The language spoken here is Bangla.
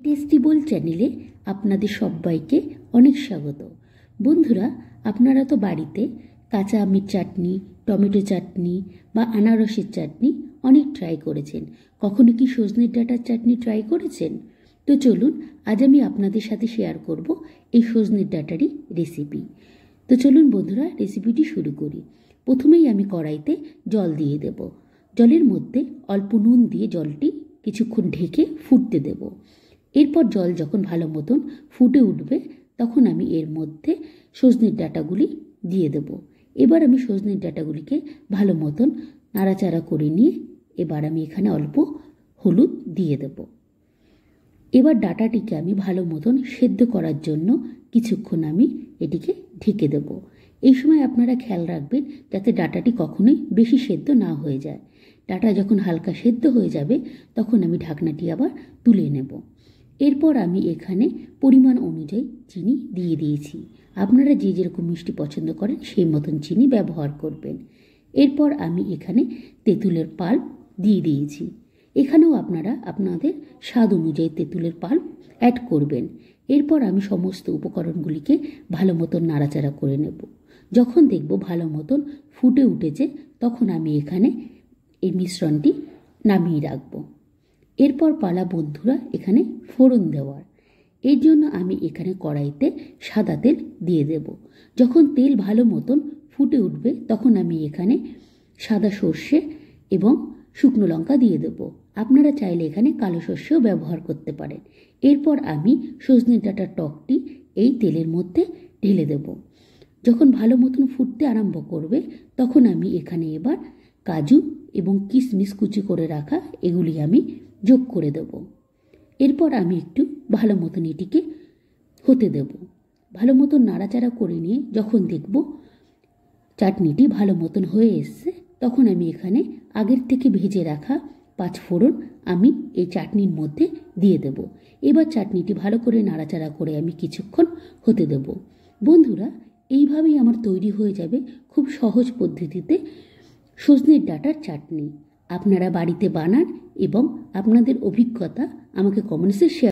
টেস্টিবল চ্যানেলে আপনাদের সবাইকে অনেক স্বাগত। বন্ধুরা, আপনারা তো বাড়িতে কাঁচা আমের চাটনি, টমেটো চাটনি বা আনারসের চাটনি অনেক ট্রাই করেছেন। কখনো কি সজনের ডাঁটার চাটনি ট্রাই করেছেন? তো চলুন, আজ আমি আপনাদের সাথে শেয়ার করব এই সজনের ডাঁটারই রেসিপি। তো চলুন বন্ধুরা, রেসিপিটি শুরু করি। প্রথমেই আমি কড়াইতে জল দিয়ে দেব। জলের মধ্যে অল্প নুন দিয়ে জলটি কিছুক্ষণ ঢেকে ফুটতে দেব। এরপর জল যখন ভালো মতন ফুটে উঠবে, তখন আমি এর মধ্যে সজনের ডাঁটাগুলি দিয়ে দেব। এবার আমি সজনের ডাঁটাগুলিকে ভালো মতন নাড়াচাড়া করে নিয়ে এবার আমি এখানে অল্প হলুদ দিয়ে দেব। এবার ডাঁটাটিকে আমি ভালো মতন সেদ্ধ করার জন্য কিছুক্ষণ আমি এটিকে ঢেকে দেব। এই সময় আপনারা খেয়াল রাখবেন যাতে ডাঁটাটি কখনোই বেশি সেদ্ধ না হয়ে যায়। ডাঁটা যখন হালকা সেদ্ধ হয়ে যাবে, তখন আমি ঢাকনাটি আবার তুলে নেব। এরপর আমি এখানে পরিমাণ অনুযায়ী চিনি দিয়ে দিয়েছি। আপনারা যে যেরকম মিষ্টি পছন্দ করেন সেই মতন চিনি ব্যবহার করবেন। এরপর আমি এখানে তেঁতুলের পাল্প দিয়ে দিয়েছি। এখানেও আপনারা আপনাদের স্বাদ অনুযায়ী তেঁতুলের পাল্প অ্যাড করবেন। এরপর আমি সমস্ত উপকরণগুলিকে ভালো মতন নাড়াচাড়া করে নেব। যখন দেখব ভালো মতন ফুটে উঠেছে, তখন আমি এখানে এই মিশ্রণটি নামিয়ে রাখব। এরপর পালা বন্ধুরা এখানে ফোড়ন দেওয়ার। এর জন্য আমি এখানে কড়াইতে সাদা তেল দিয়ে দেব। যখন তেল ভালো মতন ফুটে উঠবে, তখন আমি এখানে সাদা সর্ষে এবং শুকনো লঙ্কা দিয়ে দেব। আপনারা চাইলে এখানে কালো সর্ষেও ব্যবহার করতে পারেন। এরপর আমি সজনে ডাঁটার টকটি এই তেলের মধ্যে ঢেলে দেব। যখন ভালো মতন ফুটতে আরম্ভ করবে, তখন আমি এখানে এবার কাজু এবং কিশমিশ কুচি করে রাখা এগুলি আমি যোগ করে দেব। এরপর আমি একটু ভালো মতন এটিকে হতে দেব। ভালো মতন নাড়াচাড়া করে নিয়ে যখন দেখব চাটনিটি ভালো মতন হয়ে এসছে, তখন আমি এখানে আগের থেকে ভেজে রাখা 5 ফোড়ন আমি এই চাটনির মধ্যে দিয়ে দেব। এবার চাটনিটি ভালো করে নাড়াচাড়া করে আমি কিছুক্ষণ হতে দেব। বন্ধুরা, এইভাবেই আমার তৈরি হয়ে যাবে খুব সহজ পদ্ধতিতে সজনের ডাঁটার চাটনি। আপনারা বাড়িতে বানান এবং আপনাদের অভিজ্ঞতা আমাকে কমেন্টসে শেয়ার